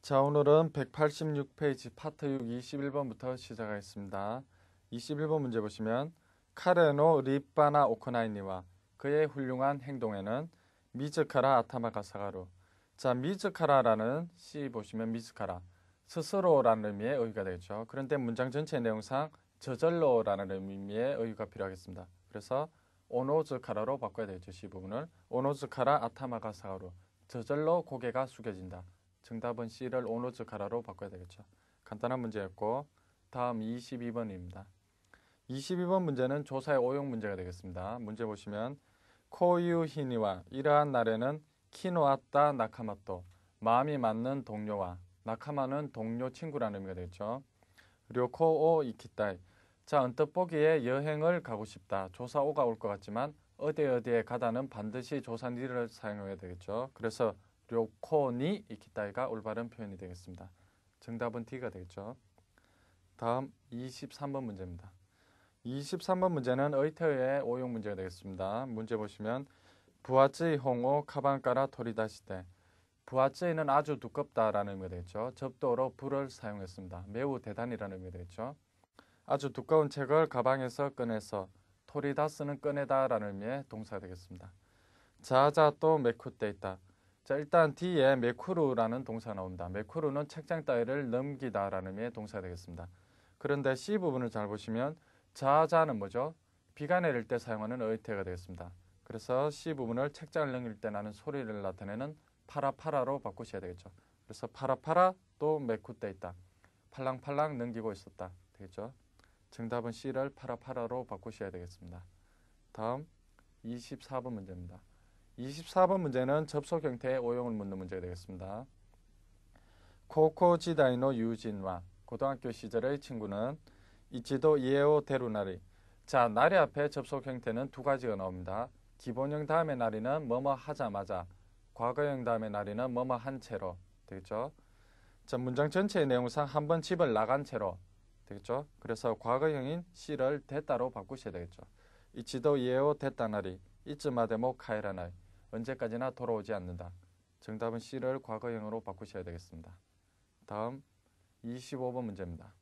자, 오늘은 186페이지 파트 6 21번부터 시작하겠습니다. 21번 문제 보시면 카레노 리빠나 오코나이니와 그의 훌륭한 행동에는 미즈카라 아타마가 사가루. 자, 미즈카라라는 C 보시면 미즈카라 스스로라는 의미의 어휘가 되겠죠. 그런데 문장 전체 내용상 저절로라는 의미의 어휘가 필요하겠습니다. 그래서 오노즈카라로 바꿔야 되겠죠. C 부분을 오노즈카라 아타마가 사가루. 저절로 고개가 숙여진다. 정답은 C를 오노즈카라로 바꿔야 되겠죠. 간단한 문제였고 다음 22번입니다. 22번 문제는 조사의 오용 문제가 되겠습니다. 문제 보시면 코유히니와 이러한 날에는 키노아따 나카마또 마음이 맞는 동료와 나카마는 동료 친구라는 의미가 되겠죠. 료코오 이키타이 자 언뜻 보기에 여행을 가고 싶다. 조사 오가 올 것 같지만 어디에 가다는 반드시 조사 니를 사용해야 되겠죠. 그래서 료코니 이키타이가 올바른 표현이 되겠습니다. 정답은 D가 되겠죠. 다음 23번 문제입니다. 23번 문제는 의태어의 오용 문제가 되겠습니다. 문제 보시면 부하쯔이 홍오 카반가라 토리다시대 부하쯔이는 아주 두껍다라는 의미가 되겠죠. 접도로 부를 사용했습니다. 매우 대단이라는 의미가 되겠죠. 아주 두꺼운 책을 가방에서 꺼내서 토리다스는 꺼내다라는 의미의 동사가 되겠습니다. 자자 또 메쿠떼 있다. 자, 일단 뒤에 메쿠루라는 동사가 나옵니다. 메쿠루는 책장 따위를 넘기다라는 의미의 동사가 되겠습니다. 그런데 C 부분을 잘 보시면 자자는 뭐죠? 비가 내릴 때 사용하는 의태어가 되겠습니다. 그래서 C 부분을 책장을 넘길 때 나는 소리를 나타내는 파라파라로 바꾸셔야 되겠죠. 그래서 파라파라 또 메쿠떼 있다. 팔랑팔랑 넘기고 있었다. 되겠죠? 정답은 C를 파라파라로 바꾸셔야 되겠습니다. 다음 24번 문제입니다. 24번 문제는 접속 형태의 오용을 묻는 문제가 되겠습니다. 코코지다이노 유진와 고등학교 시절의 친구는 이치도 이에오 데루나리 자, 나리 앞에 접속 형태는 두 가지가 나옵니다. 기본형 다음에 나리는 뭐뭐 하자마자 과거형 다음에 나리는 뭐뭐 한 채로 되겠죠. 자, 문장 전체의 내용상 한번 집을 나간 채로 되겠죠. 그래서 과거형인 C를 됐다로 바꾸셔야 되겠죠. 이치도 이에오 됐다나리 이츠마데모 카에라나이 언제까지나 돌아오지 않는다. 정답은 C를 과거형으로 바꾸셔야 되겠습니다. 다음 25번 문제입니다.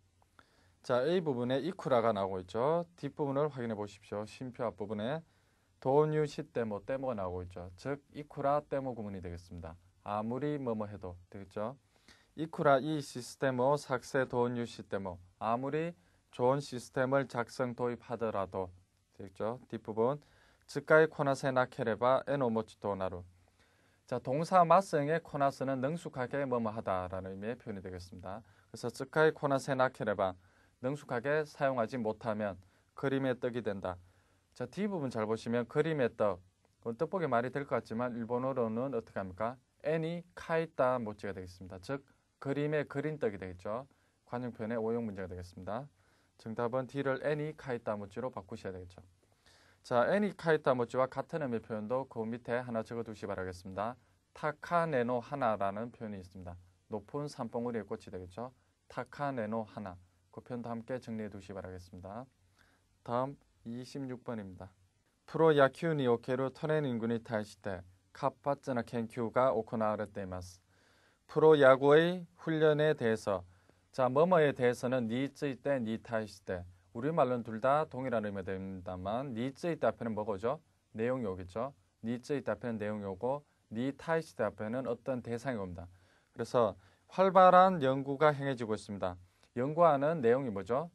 자, A 부분에 이쿠라가 나오고 있죠. 뒷부분을 확인해 보십시오. 쉼표 앞부분에 도뉴 시떼모 떼모가 나오고 있죠. 즉 이쿠라 떼모 구문이 되겠습니다. 아무리 뭐뭐 해도 되겠죠. 이쿠라 이 시스템을 삭세 도뉴 시떼모 아무리 좋은 시스템을 작성 도입하더라도 되겠죠. 뒷부분 즈카이 코나세 나케레바 에노모치토 나루 자, 동사 맞성의 코나스는 능숙하게 뭐뭐하다라는 의미의 표현이 되겠습니다. 그래서 즈카이 코나세 나케레바 능숙하게 사용하지 못하면 그림의 떡이 된다. 자, 뒷부분 잘 보시면 그림의 떡 떡볶이 말이 될 것 같지만 일본어로는 어떻게 합니까? 애니 카이타 모찌가 되겠습니다. 즉 그림의 그린 떡이 되겠죠. 관용 표현의 오용 문제가 되겠습니다. 정답은 D를 애니 카이타 모찌로 바꾸셔야 되겠죠. 자, 애니 카이타 모찌와 같은 의미의 표현도 그 밑에 하나 적어두시 바라겠습니다. 타카네노 하나라는 표현이 있습니다. 높은 산봉우리의 꽃이 되겠죠. 타카네노 하나 그 표현도 함께 정리해 두시 바라겠습니다. 다음 26번입니다. 프로야큐におけるトレーニングに対して活発な研究が行われています. 프로야구의 훈련에 대해서 자, 뭐뭐에 대해서는 니쯔이 때, 니타이시 때 우리말로는 둘 다 동일한 의미가 됩니다만 니쯔이 때 앞에는 뭐고죠? 내용이 오겠죠. 니쯔이 때 앞에는 내용이 오고 니타이시 때 앞에는 어떤 대상이 옵니다. 그래서 활발한 연구가 행해지고 있습니다. 연구하는 내용이 뭐죠?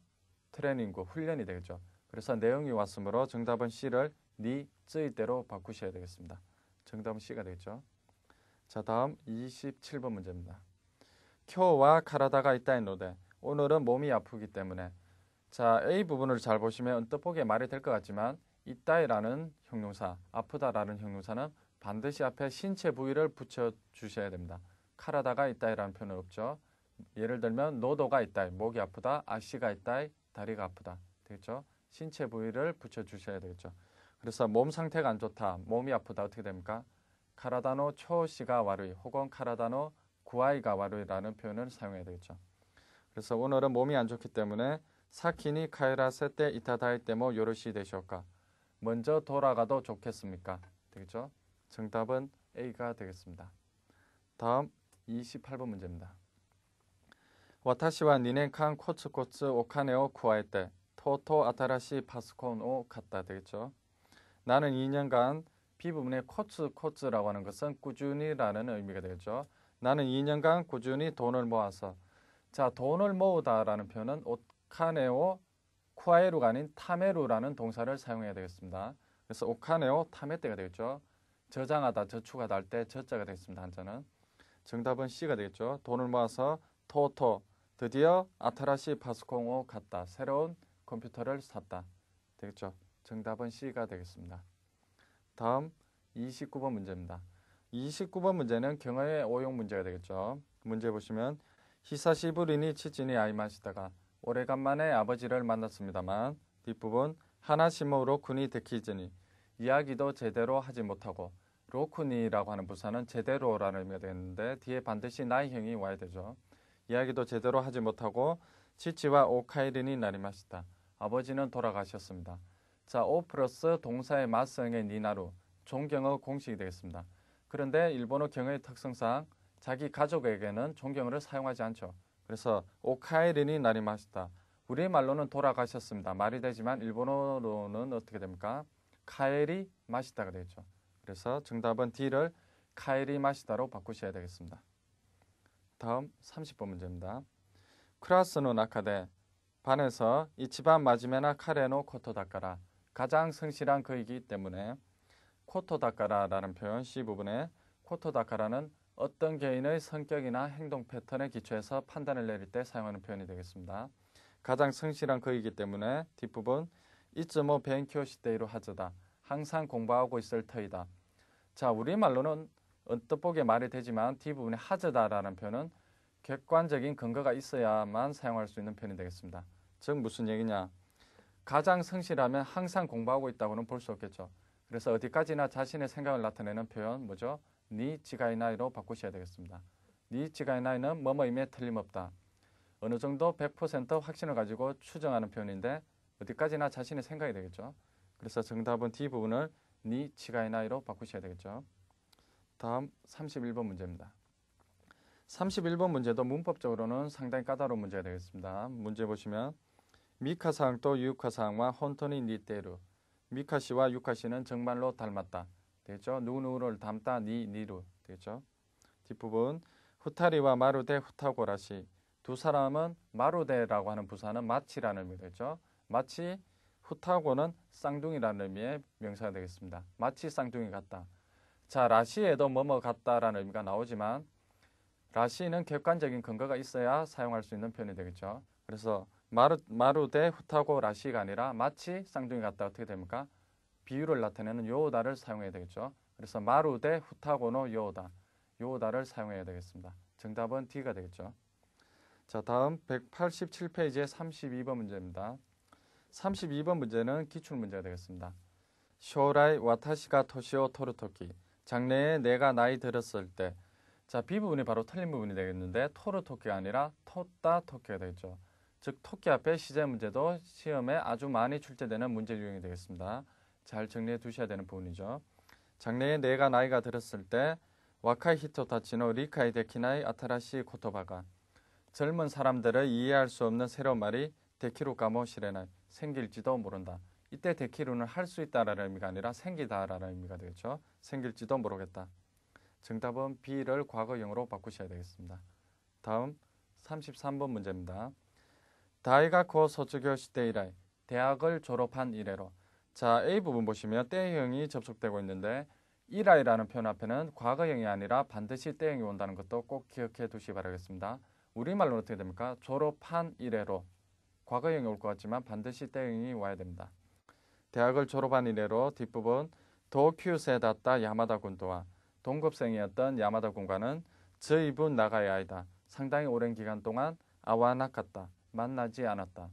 트레이닝구, 훈련이 되겠죠. 그래서 내용이 왔으므로 정답은 C를 니쯔이 때로 바꾸셔야 되겠습니다. 정답은 C가 되겠죠. 자, 다음 27번 문제입니다. 쿄와 카라다가 있다인노데 오늘은 몸이 아프기 때문에 자, A 부분을 잘 보시면 언뜻 보기에 말이 될 것 같지만 있다이라는 형용사, 아프다라는 형용사는 반드시 앞에 신체 부위를 붙여주셔야 됩니다. 카라다가 있다이라는 표현은 없죠. 예를 들면 노도가 있다이, 목이 아프다, 아시가 있다이, 다리가 아프다 되겠죠. 신체 부위를 붙여주셔야 되겠죠. 그래서 몸 상태가 안 좋다, 몸이 아프다 어떻게 됩니까? 카라다노 초시가 와루이 혹은 카라다노 구아이가 와루이라는 표현을 사용해야 되겠죠. 그래서 오늘은 몸이 안 좋기 때문에 사키니 카이라세 때 이타다이 때모 요르시 되쇼까 먼저 돌아가도 좋겠습니까? 되겠죠? 정답은 A가 되겠습니다. 다음 28번 문제입니다. 와타시와 니넨칸 코츠코츠 오카네오 쿠아에테 토토 아타라시 파스콘 오 갔다 되겠죠. 나는 2년간 B부분의 코츠코츠라고 하는 것은 꾸준히라는 의미가 되겠죠. 나는 2년간 꾸준히 돈을 모아서 자 돈을 모으다라는 표현은 오카네오 쿠아에루가 아닌 타메루라는 동사를 사용해야 되겠습니다. 그래서 오카네오 타메떼가 되겠죠. 저장하다 저축하다 할 때 저자가 되겠습니다. 한자는. 정답은 C가 되겠죠. 돈을 모아서 토토 드디어 아타라시 파스콘 오 갔다. 새로운 컴퓨터를 샀다. 되겠죠. 정답은 C가 되겠습니다. 다음 29번 문제입니다. 29번 문제는 경어의 오용 문제가 되겠죠. 문제 보시면 히사시부리니 치즈니 아이마시다가 오래간만에 아버지를 만났습니다만 뒷부분 하나시모 로쿠니 데키즈니 이야기도 제대로 하지 못하고 로쿠니라고 하는 부사는 제대로라는 의미가 되는데 뒤에 반드시 나이형이 와야 되죠. 이야기도 제대로 하지 못하고 치치와 오카이르니 나리마시다. 아버지는 돌아가셨습니다. 자, 오 플러스 동사의 맞성의 니나루 존경어 공식이 되겠습니다. 그런데 일본어 경어의 특성상 자기 가족에게는 존경어를 사용하지 않죠. 그래서 오카이르니 나리마시다. 우리말로는 돌아가셨습니다. 말이 되지만 일본어로는 어떻게 됩니까? 카에리 마시다가 되겠죠. 그래서 정답은 D를 카에리 마시다로 바꾸셔야 되겠습니다. 다음 30번 문제입니다. 크라스노 나카데 반에서 이치반 마지메나 카레노 코토다카라 가장 성실한 그이기 때문에 코토다카라라는 표현 C부분에 코토다카라는 어떤 개인의 성격이나 행동 패턴에 기초해서 판단을 내릴 때 사용하는 표현이 되겠습니다. 가장 성실한 그이기 때문에 뒷부분 이츠모 벤kyō 시테이루 하즈다. 항상 공부하고 있을 터이다. 자, 우리말로는 언뜻 보기에 말이 되지만 뒷부분에 하즈다라는 표현은 객관적인 근거가 있어야만 사용할 수 있는 표현이 되겠습니다. 즉 무슨 얘기냐? 가장 성실하면 항상 공부하고 있다고는 볼 수 없겠죠. 그래서 어디까지나 자신의 생각을 나타내는 표현 뭐죠? 니 지가이나이로 바꾸셔야 되겠습니다. 니 지가이나이는 뭐뭐임에 틀림없다. 어느 정도 100% 확신을 가지고 추정하는 표현인데 어디까지나 자신의 생각이 되겠죠. 그래서 정답은 D 부분을 니 지가이나이로 바꾸셔야 되겠죠. 다음 31번 문제입니다. 31번 문제도 문법적으로는 상당히 까다로운 문제가 되겠습니다. 문제 보시면 미카상 또 유카상과 혼토니 니테루 미카씨와 유카씨는 정말로 닮았다. 되겠죠? 누구누구를 닮다 니루 되겠죠? 뒷부분 후타리와 마루데 후타고라시 두 사람은 마루데라고 하는 부사는 마치라는 의미가 되겠죠? 마치 후타고는 쌍둥이라는 의미의 명사가 되겠습니다. 마치 쌍둥이 같다. 자, 라시에도 뭐뭐 같다라는 의미가 나오지만 라시는 객관적인 근거가 있어야 사용할 수 있는 표현이 되겠죠. 그래서 마루데 후타고 라시가 아니라 마치 쌍둥이 같다 어떻게 됩니까? 비유를 나타내는 요오다를 사용해야 되겠죠. 그래서 마루데 후타고노 요오다 요오다를 사용해야 되겠습니다. 정답은 D가 되겠죠. 자, 다음 187페이지의 32번 문제입니다. 32번 문제는 기출문제가 되겠습니다. 쇼라이 와타시가 토시오 토르토키 장래에 내가 나이 들었을 때 자, B부분이 바로 틀린 부분이 되겠는데 토르토키가 아니라 토따 토키가 되겠죠. 즉 토끼 앞에 시제 문제도 시험에 아주 많이 출제되는 문제 유형이 되겠습니다. 잘 정리해 두셔야 되는 부분이죠. 장래에 내가 나이가 들었을 때 와카이 히토타치노 리카이 데키나이 아타라시 코토바가 젊은 사람들을 이해할 수 없는 새로운 말이 데키루 까모 시레나이 생길지도 모른다. 이때 데키루는 할 수 있다라는 의미가 아니라 생기다라는 의미가 되겠죠. 생길지도 모르겠다. 정답은 B를 과거형으로 바꾸셔야 되겠습니다. 다음 33번 문제입니다. 다이가쿠 소츠교 시대 이라이 대학을 졸업한 이래로 자, A 부분 보시면 때형이 접속되고 있는데 이라이라는 표현 앞에는 과거형이 아니라 반드시 때형이 온다는 것도 꼭 기억해 두시기 바라겠습니다. 우리말로는 어떻게 됩니까? 졸업한 이래로 과거형이 올 것 같지만 반드시 때형이 와야 됩니다. 대학을 졸업한 이래로 뒷부분 도큐세다따 야마다 군도와 동급생이었던 야마다 군과는 저이분 나가야 아이다. 상당히 오랜 기간 동안 아와나갔다. 만나지 않았다.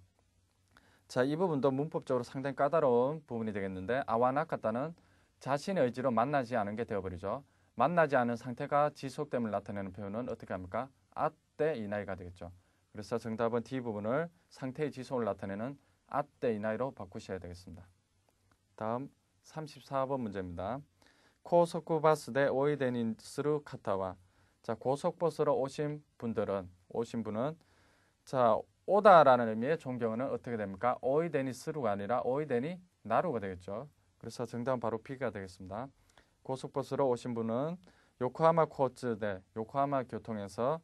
자, 이 부분도 문법적으로 상당히 까다로운 부분이 되겠는데 아와나갔다는 자신의 의지로 만나지 않은 게 되어버리죠. 만나지 않은 상태가 지속됨을 나타내는 표현은 어떻게 합니까? 아때 이나이가 되겠죠. 그래서 정답은 D 부분을 상태의 지속을 나타내는 아때 이나이로 바꾸셔야 되겠습니다. 다음 34번 문제입니다. 고속버스대 오이데니스루 카타와 자, 고속버스로 오신 분은 자, 오다라는 의미의 존경어는 어떻게 됩니까? 오이데니 스루가 아니라 오이데니 나루가 되겠죠. 그래서 정답은 바로 B가 되겠습니다. 고속버스로 오신 분은 요코하마 코츠대 요코하마 교통에서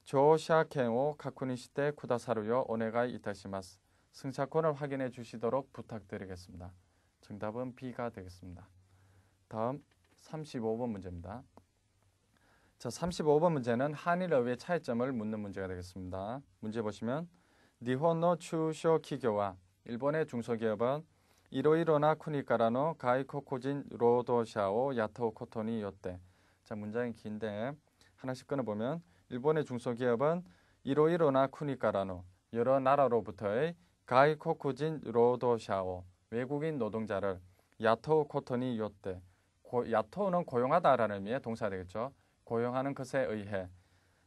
조샤켄오 가쿠니시테 쿠다사루요 오네가이 이타시마스 승차권을 확인해 주시도록 부탁드리겠습니다. 정답은 B가 되겠습니다. 다음 35번 문제입니다. 자, 35번 문제는 한일어휘의 차이점을 묻는 문제가 되겠습니다. 문제 보시면 니혼노 추쇼 기교와 일본의 중소기업은 이로이로나 쿠니카라노 가이코코진 로도샤오 야토 코토니 요때. 자, 문장이 긴데 하나씩 끊어보면 일본의 중소기업은 이로이로나 쿠니카라노 여러 나라로부터의 가이코코진 로도샤오 외국인 노동자를 야토 코토니 요때. 야토는 고용하다라는 의미의 동사 되겠죠. 고용하는 것에 의해.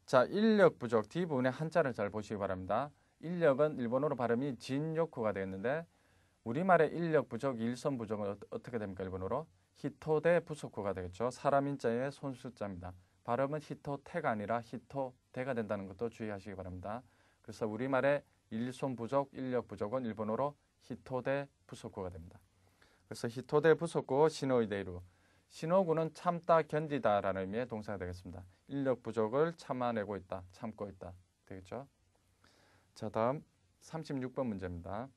자, 인력 부족 D부분의 한자를 잘 보시기 바랍니다. 인력은 일본어로 발음이 진요쿠가 되겠는데 우리말의 인력 부족, 일손 부족은 어떻게 됩니까? 일본어로 히토데 부소쿠가 되겠죠. 사람 인자의 손수자입니다. 발음은 히토테가 아니라 히토데가 된다는 것도 주의하시기 바랍니다. 그래서 우리말의 일손 부족, 인력 부족은 일본어로 히토데 부소쿠가 됩니다. 그래서 히토데 부소쿠 시노이데이루 시노구는 참다, 견디다라는 의미의 동사가 되겠습니다. 인력 부족을 참아내고 있다, 참고 있다 되겠죠. 자, 다음 36번 문제입니다.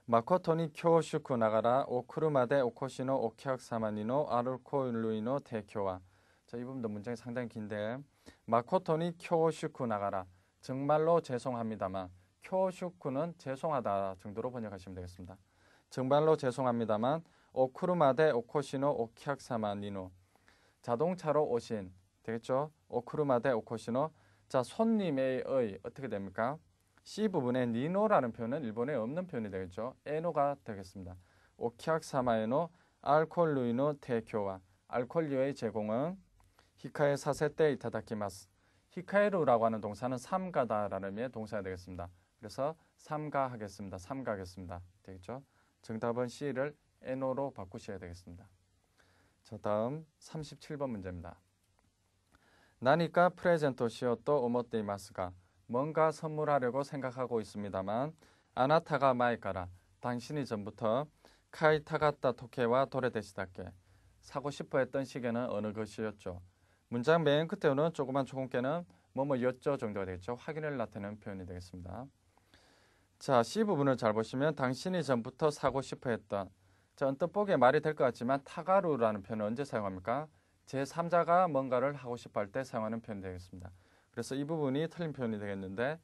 마코토니 쿄슈쿠 나가라 오쿠르마데 오코시노 오키학사마니노 아르코루이노 테교와. 자, 이 부분도 문장이 상당히 긴데 마코토니 쿄슈쿠 나가라 정말로 죄송합니다만 쿄슈쿠는 죄송하다 정도로 번역하시면 되겠습니다. 정말로 죄송합니다만 오쿠르마데 오코시노 오키학사마니노 자동차로 오신 되겠죠. 오쿠르마데 오코시노. 자, 손님의 어떻게 됩니까? C 부분에 니노라는 표현은 일본에 없는 표현이 되겠죠. 에노가 되겠습니다. 오키학사마에노 알콜루이노 테교와 알콜류의 제공은 히카에 사세때 이타다키마스. 히카에루라고 하는 동사는 삼가다라는 의미의 동사가 되겠습니다. 그래서 삼가하겠습니다. 삼가하겠습니다. 되겠죠. 정답은 C를 에노로 바꾸셔야 되겠습니다. 자, 다음 37번 문제입니다. 나니까 프레젠토 시오또 오모테 이마스가 뭔가 선물하려고 생각하고 있습니다만 아나타가 마이카라 당신이 전부터 카이타가타 토케와 도레데시다께 사고 싶어 했던 시계는 어느 것이었죠. 문장 맨 끝에는 조그만 초공개는 뭐뭐였죠 정도가 되겠죠. 확인을 나타내는 표현이 되겠습니다. 자, C 부분을 잘 보시면 당신이 전부터 사고 싶어 했던. 자, 언뜻 보기에 말이 될 것 같지만 타가루라는 표현은 언제 사용합니까? 제3자가 뭔가를 하고 싶어 할 때 사용하는 표현이 되겠습니다. 그래서 이 부분이 틀린 표현이 되겠는데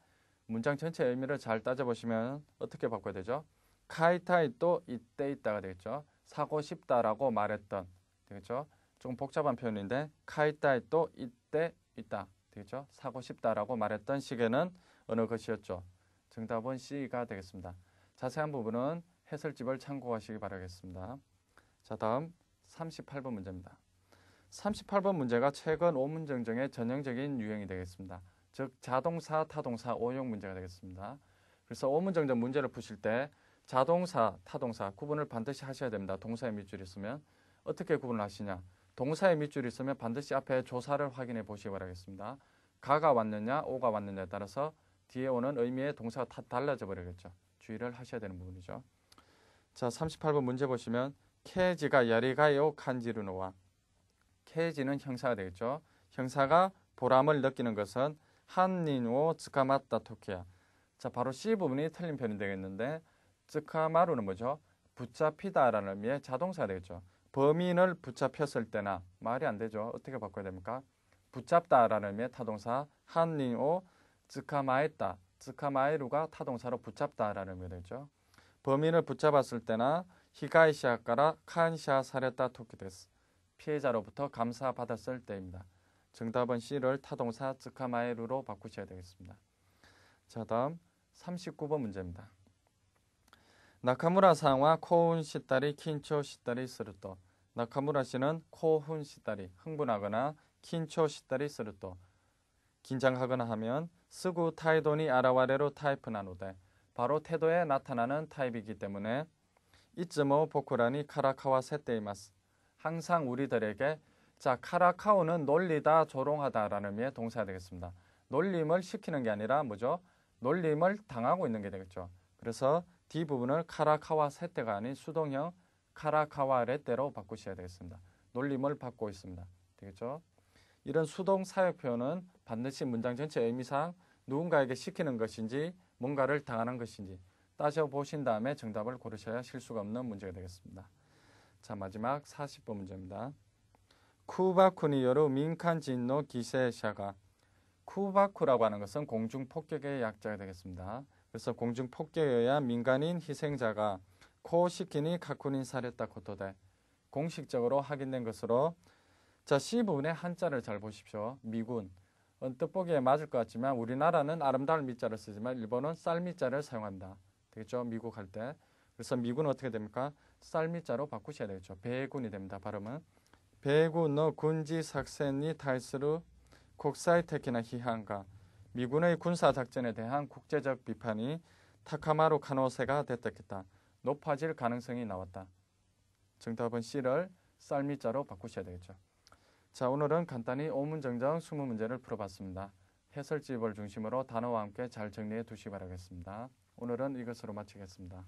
문장 전체 의미를 잘 따져보시면 어떻게 바꿔야 되죠? 카이타이 또 이때 있다가 되겠죠. 사고 싶다라고 말했던 되겠죠. 조금 복잡한 표현인데 카이타이 또 이때 있다 되겠죠. 사고 싶다라고 말했던 시계는 어느 것이었죠? 정답은 C가 되겠습니다. 자세한 부분은 해설집을 참고하시기 바라겠습니다. 자, 다음 38번 문제입니다. 38번 문제가 최근 오문정정의 전형적인 유형이 되겠습니다. 즉 자동사, 타동사, 오용 문제가 되겠습니다. 그래서 오문정정 문제를 푸실 때 자동사, 타동사 구분을 반드시 하셔야 됩니다. 동사의 밑줄이 있으면 어떻게 구분을 하시냐? 동사의 밑줄이 있으면 반드시 앞에 조사를 확인해 보시기 바라겠습니다. 가가 왔느냐, 오가 왔느냐에 따라서 뒤에 오는 의미의 동사가 다 달라져 버리겠죠. 주의를 하셔야 되는 부분이죠. 자, 38번 문제 보시면 케지가 야리가요 칸지르노와 케지는 형사가 되겠죠. 형사가 보람을 느끼는 것은 한닌오 츠카마타 토키야. 자, 바로 C 부분이 틀린 표현이 되겠는데 츠카마루는 뭐죠? 붙잡히다라는 의미의 자동사가 되겠죠. 범인을 붙잡혔을 때나 말이 안 되죠. 어떻게 바꿔야 됩니까? 붙잡다라는 의미의 타동사 한닌오 츠카마에따 츠카마에루가 타동사로 붙잡다라는 의미가 되죠. 범인을 붙잡았을 때나 히가이시아까라 칸시아 사레타 토키데스 피해자로부터 감사받았을 때입니다. 정답은 C를 타동사 츠카마에루로 바꾸셔야 되겠습니다. 자, 다음 39번 문제입니다. 나카무라 상와 코훈 시다리 킨초 시다리 스르토. 나카무라 씨는 코훈 시다리 흥분하거나 킨초 시다리 스르토 긴장하거나 하면 스구 타이도니 아라와레로 타이프 나노데 바로 태도에 나타나는 타입이기 때문에 이츠모 보쿠라니 카라카와 세테이마스 항상 우리들에게 자 카라카오는 놀리다 조롱하다라는 의미의 동사가 되겠습니다. 놀림을 시키는 게 아니라 뭐죠? 놀림을 당하고 있는 게 되겠죠. 그래서 D 부분을 카라카와 세테가 아닌 수동형 카라카와 레테로 바꾸셔야 되겠습니다. 놀림을 받고 있습니다. 되겠죠? 이런 수동 사역 표현은 반드시 문장 전체 의미상 누군가에게 시키는 것인지 뭔가를 당하는 것인지 따져보신 다음에 정답을 고르셔야 실수가 없는 문제가 되겠습니다. 자, 마지막 40번 문제입니다. 쿠바쿠니요르 민칸 진노 기세샤가 쿠바쿠라고 하는 것은 공중폭격의 약자가 되겠습니다. 그래서 공중폭격에 의한 민간인 희생자가 코시키니 카쿠닌 사렸다 코토데 공식적으로 확인된 것으로 자, C 부분의 한자를 잘 보십시오. 미군. 언뜻 보기에 맞을 것 같지만 우리나라는 아름다울 미자를 쓰지만 일본은 쌀미자를 사용한다. 되겠죠? 미국 할 때. 그래서 미군은 어떻게 됩니까? 쌀미자로 바꾸셔야 되겠죠. 배군이 됩니다. 발음은. 배군의 군지 작전이 탈수루 국사의 테키나 희한가. 미군의 군사작전에 대한 국제적 비판이 타카마루 카노세가 됐다겠다. 높아질 가능성이 나왔다. 정답은 C를 쌀미자로 바꾸셔야 되겠죠. 자, 오늘은 간단히 오문정정 20문제를 풀어봤습니다. 해설집을 중심으로 단어와 함께 잘 정리해 두시기 바라겠습니다. 오늘은 이것으로 마치겠습니다.